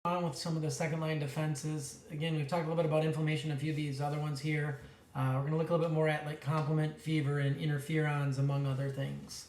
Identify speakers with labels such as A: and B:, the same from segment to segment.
A: On with some of the second line defenses. Again, we've talked a little bit about inflammation, a few of these other ones here. We're going to look a little bit more at like complement, fever, and interferons, among other things.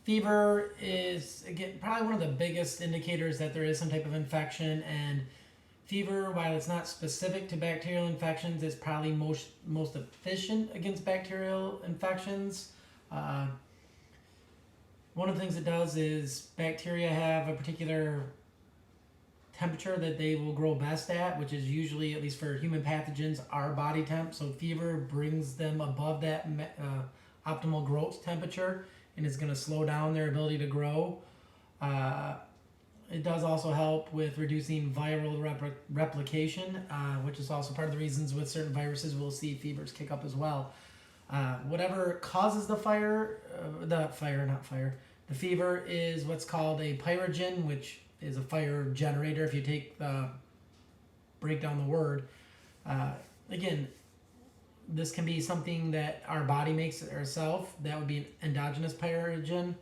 A: Fever is, again, probably one of the biggest indicators that there is some type of infection. And fever, while it's not specific to bacterial infections, is probably most efficient against bacterial infections. One of the things it does is bacteria have a particular temperature that they will grow best at, which is usually, at least for human pathogens, our body temp. So fever brings them above that optimal growth temperature and is going to slow down their ability to grow. It does also help with reducing viral replication, which is also part of the reasons with certain viruses we'll see fevers kick up as well. Whatever causes the fever is what's called a pyrogen, which is a fire generator if you break down the word. Again, this can be something that our body makes ourselves. That would be an endogenous pyrogen.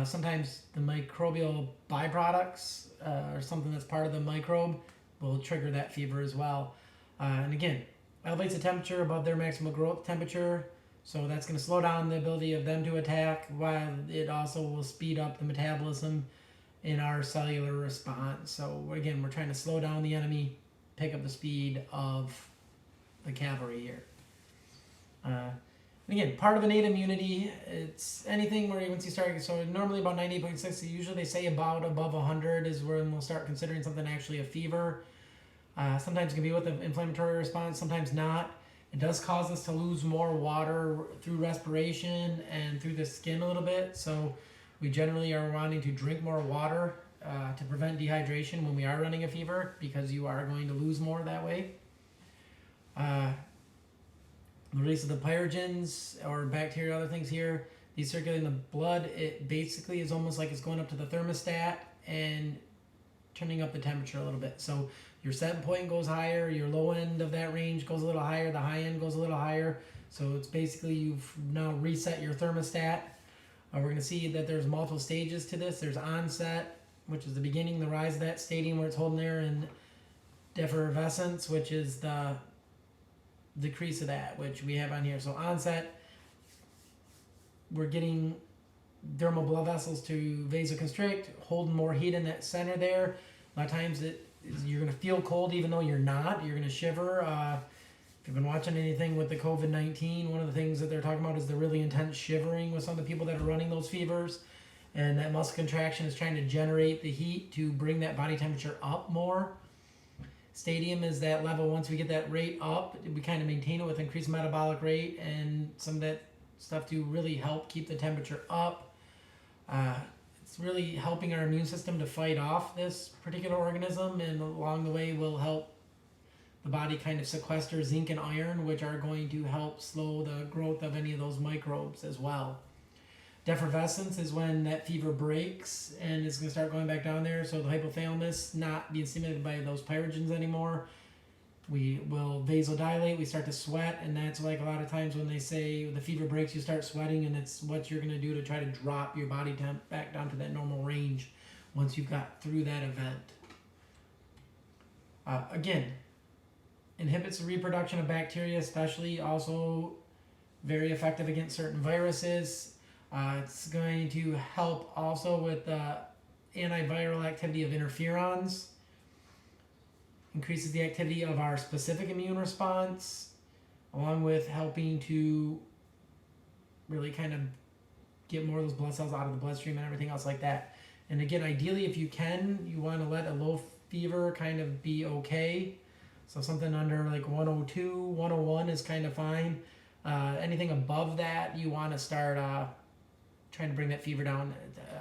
A: Sometimes the microbial byproducts or something that's part of the microbe will trigger that fever as well. And again, elevates the temperature above their maximum growth temperature. So that's going to slow down the ability of them to attack, while it also will speed up the metabolism in our cellular response. So again, we're trying to slow down the enemy, pick up the speed of the cavalry here. Again, part of innate immunity, it's anything where once you start, so normally about 98.6, usually they say about above 100 is when we'll start considering something actually a fever. Sometimes it can be with an inflammatory response, sometimes not. It does cause us to lose more water through respiration and through the skin a little bit. So we generally are wanting to drink more water to prevent dehydration when we are running a fever, because you are going to lose more that way. The release of the pyrogens or bacteria, other things here, these circulate in the blood. It basically is almost like it's going up to the thermostat and turning up the temperature a little bit. So your set point goes higher, your low end of that range goes a little higher, the high end goes a little higher. So it's basically you've now reset your thermostat. We're going to see that there's multiple stages to this. There's onset, which is the beginning, the rise of that stadium where it's holding there, and defervescence, which is the decrease of that, which we have on here. So onset, we're getting dermal blood vessels to vasoconstrict, holding more heat in that center there. A lot of times you're going to feel cold even though you're not. You're going to shiver. If you've been watching anything with the COVID-19, one of the things that they're talking about is the really intense shivering with some of the people that are running those fevers. And that muscle contraction is trying to generate the heat to bring that body temperature up more. Stadium is that level. Once we get that rate up, we kind of maintain it with increased metabolic rate and some of that stuff to really help keep the temperature up. It's really helping our immune system to fight off this particular organism, and along the way will help the body kind of sequester zinc and iron, which are going to help slow the growth of any of those microbes as well. Defervescence is when that fever breaks and it's going to start going back down there. So the hypothalamus not being stimulated by those pyrogens anymore. We will vasodilate, we start to sweat, and that's like a lot of times when they say the fever breaks, you start sweating, and it's what you're going to do to try to drop your body temp back down to that normal range once you've got through that event. Again, inhibits the reproduction of bacteria, especially, also very effective against certain viruses. It's going to help also with the antiviral activity of interferons. Increases the activity of our specific immune response, along with helping to really kind of get more of those blood cells out of the bloodstream and everything else like that. And again, ideally, if you can, you want to let a low fever kind of be okay. So something under like 102, 101 is kind of fine. Anything above that, you want to start trying to bring that fever down.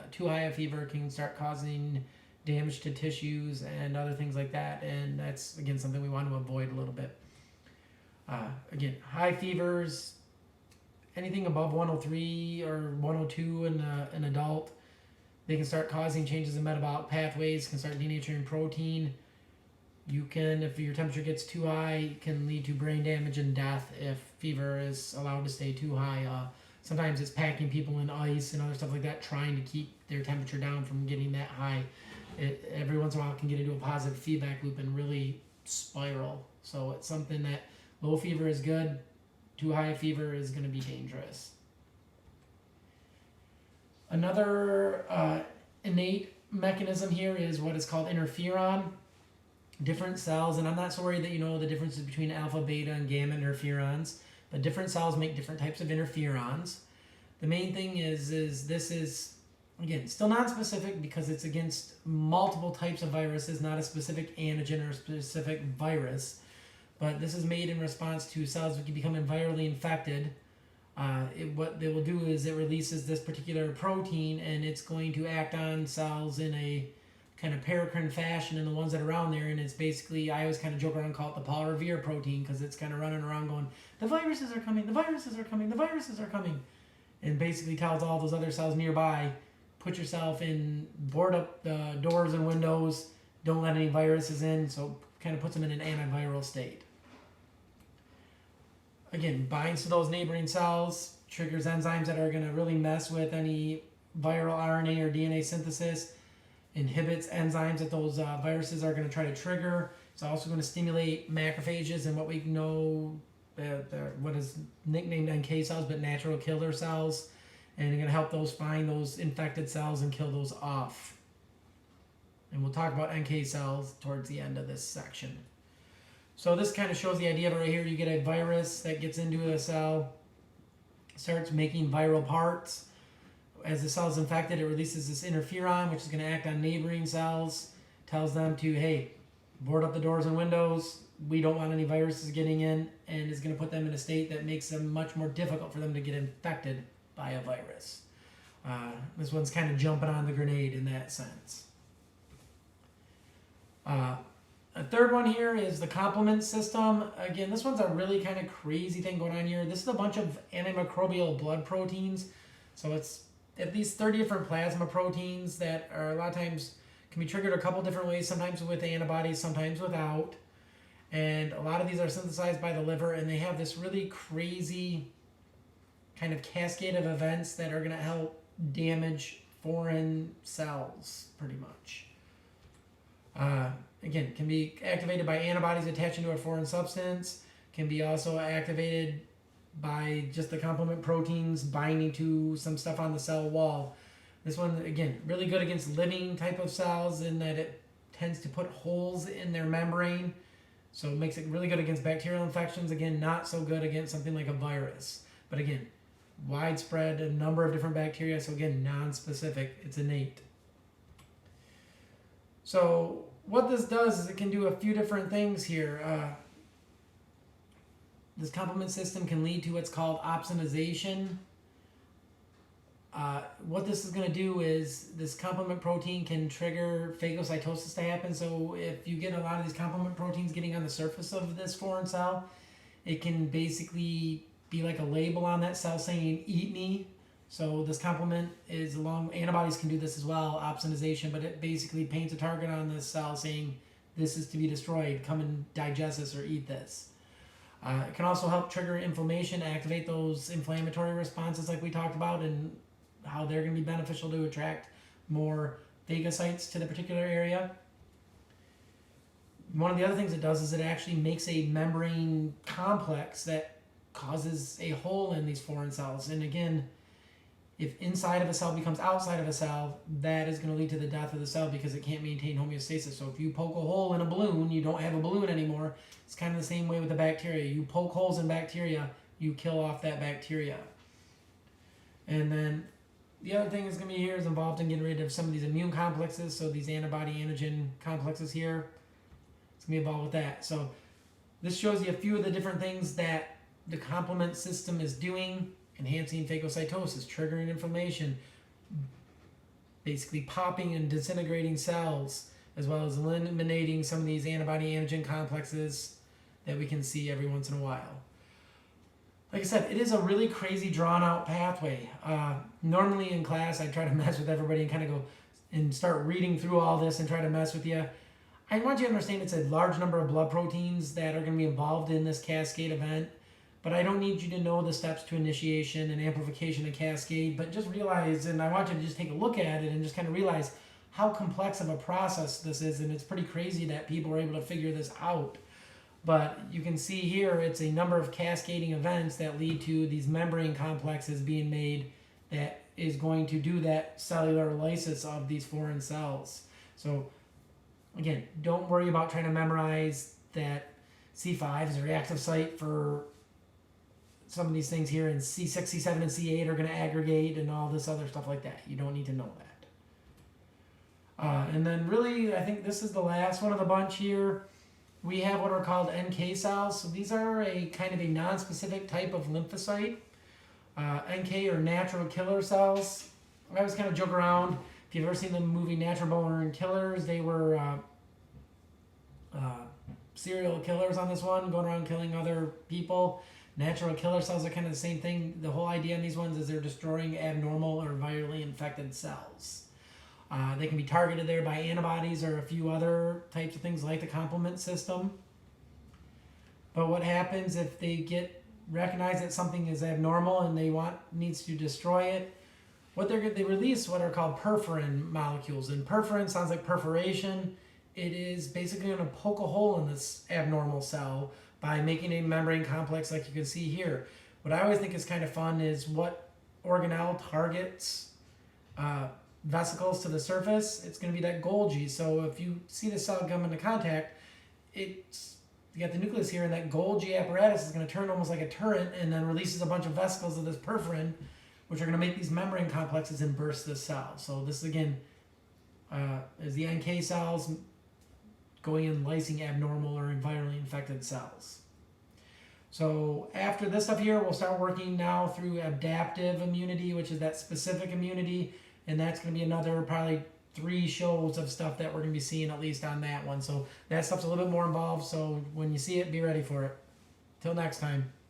A: Too high a fever can start causing damage to tissues and other things like that, and that's again something we want to avoid a little bit. Again, high fevers, anything above 103 or 102 in an adult, they can start causing changes in metabolic pathways, can start denaturing protein. You can, if your temperature gets too high, it can lead to brain damage and death if fever is allowed to stay too high. Sometimes it's packing people in ice and other stuff like that, trying to keep their temperature down from getting that high. it every once in a while can get into a positive feedback loop and really spiral. So it's something that low fever is good, too high a fever is going to be dangerous. Another innate mechanism here is what is called interferon. Different cells, and I'm not so worried that you know the differences between alpha, beta, and gamma interferons, but different cells make different types of interferons. The main thing is this is, again, still non-specific because it's against multiple types of viruses, not a specific antigen or a specific virus. But this is made in response to cells that can become virally infected. What they will do is it releases this particular protein, and it's going to act on cells in a kind of paracrine fashion and the ones that are around there. And it's basically, I always kind of joke around and call it the Paul Revere protein, because it's kind of running around going, the viruses are coming, the viruses are coming, the viruses are coming. And basically tells all those other cells nearby, put yourself in, board up the doors and windows, don't let any viruses in, so kind of puts them in an antiviral state. Again, binds to those neighboring cells, triggers enzymes that are going to really mess with any viral RNA or DNA synthesis, inhibits enzymes that those viruses are going to try to trigger. It's also going to stimulate macrophages and what we know, what is nicknamed NK cells, but natural killer cells. And they're going to help those find those infected cells and kill those off. And we'll talk about NK cells towards the end of this section. So this kind of shows the idea of it right here. You get a virus that gets into a cell, starts making viral parts. As the cell is infected, it releases this interferon, which is going to act on neighboring cells, tells them to, hey, board up the doors and windows. We don't want any viruses getting in, and is going to put them in a state that makes them much more difficult for them to get infected by a virus. This one's kind of jumping on the grenade in that sense. A third one here is the complement system. Again, this one's a really kind of crazy thing going on here. This is a bunch of antimicrobial blood proteins. So it's at least 30 different plasma proteins that are a lot of times can be triggered a couple different ways, sometimes with antibodies, sometimes without. And a lot of these are synthesized by the liver, and they have this really crazy kind of cascade of events that are going to help damage foreign cells, pretty much. Again, can be activated by antibodies attaching to a foreign substance, can be also activated by just the complement proteins binding to some stuff on the cell wall. This one, again, really good against living type of cells in that it tends to put holes in their membrane. So it makes it really good against bacterial infections. Again, not so good against something like a virus. But again, widespread, a number of different bacteria. So again, non-specific, it's innate. So what this does is it can do a few different things here. This complement system can lead to what's called opsonization. What this is going to do is this complement protein can trigger phagocytosis to happen. So if you get a lot of these complement proteins getting on the surface of this foreign cell, it can basically be like a label on that cell saying, eat me. So this complement is along, antibodies can do this as well, opsonization, but it basically paints a target on this cell saying, this is to be destroyed, come and digest this or eat this. It can also help trigger inflammation, activate those inflammatory responses like we talked about, and how they're going to be beneficial to attract more phagocytes to the particular area. One of the other things it does is it actually makes a membrane complex that causes a hole in these foreign cells. And again, if inside of a cell becomes outside of a cell, that is going to lead to the death of the cell because it can't maintain homeostasis. So if you poke a hole in a balloon, you don't have a balloon anymore. It's kind of the same way with the bacteria. You poke holes in bacteria, you kill off that bacteria. And then the other thing is going to be here is involved in getting rid of some of these immune complexes. So these antibody-antigen complexes here, it's going to be involved with that. So this shows you a few of the different things that the complement system is doing. Enhancing phagocytosis, triggering inflammation, basically popping and disintegrating cells, as well as eliminating some of these antibody-antigen complexes that we can see every once in a while. Like I said, it is a really crazy drawn-out pathway. Normally in class, I try to mess with everybody and kind of go and start reading through all this and try to mess with you. I want you to understand it's a large number of blood proteins that are going to be involved in this cascade event. But I don't need you to know the steps to initiation and amplification and cascade, but just realize, and I want you to just take a look at it and just kind of realize how complex of a process this is, and it's pretty crazy that people are able to figure this out. But you can see here it's a number of cascading events that lead to these membrane complexes being made that is going to do that cellular lysis of these foreign cells. So again, don't worry about trying to memorize that C5 is a reactive site for some of these things here, and C6, C7, and C8 are going to aggregate and all this other stuff like that. You don't need to know that. And then really, I think this is the last one of the bunch here. We have what are called NK cells. So these are a kind of a non-specific type of lymphocyte. NK or natural killer cells. I always kind of joke around. If you've ever seen the movie Natural Born Killers, they were serial killers on this one, going around killing other people. Natural killer cells are kind of the same thing. The whole idea in these ones is they're destroying abnormal or virally infected cells. They can be targeted there by antibodies or a few other types of things like the complement system. But what happens if they recognize that something is abnormal and needs to destroy it? They release what are called perforin molecules, and perforin sounds like perforation. It is basically going to poke a hole in this abnormal cell by making a membrane complex like you can see here. What I always think is kind of fun is what organelle targets vesicles to the surface. It's going to be that Golgi. So if you see the cell come into contact, you got the nucleus here, and that Golgi apparatus is going to turn almost like a turret and then releases a bunch of vesicles of this perforin, which are going to make these membrane complexes and burst this cell. So this again is the NK cells going and lysing abnormal or virally infected cells. So after this stuff here, we'll start working now through adaptive immunity, which is that specific immunity, and that's going to be another probably 3 shows of stuff that we're going to be seeing at least on that one. So that stuff's a little bit more involved, so when you see it, be ready for it. Till next time.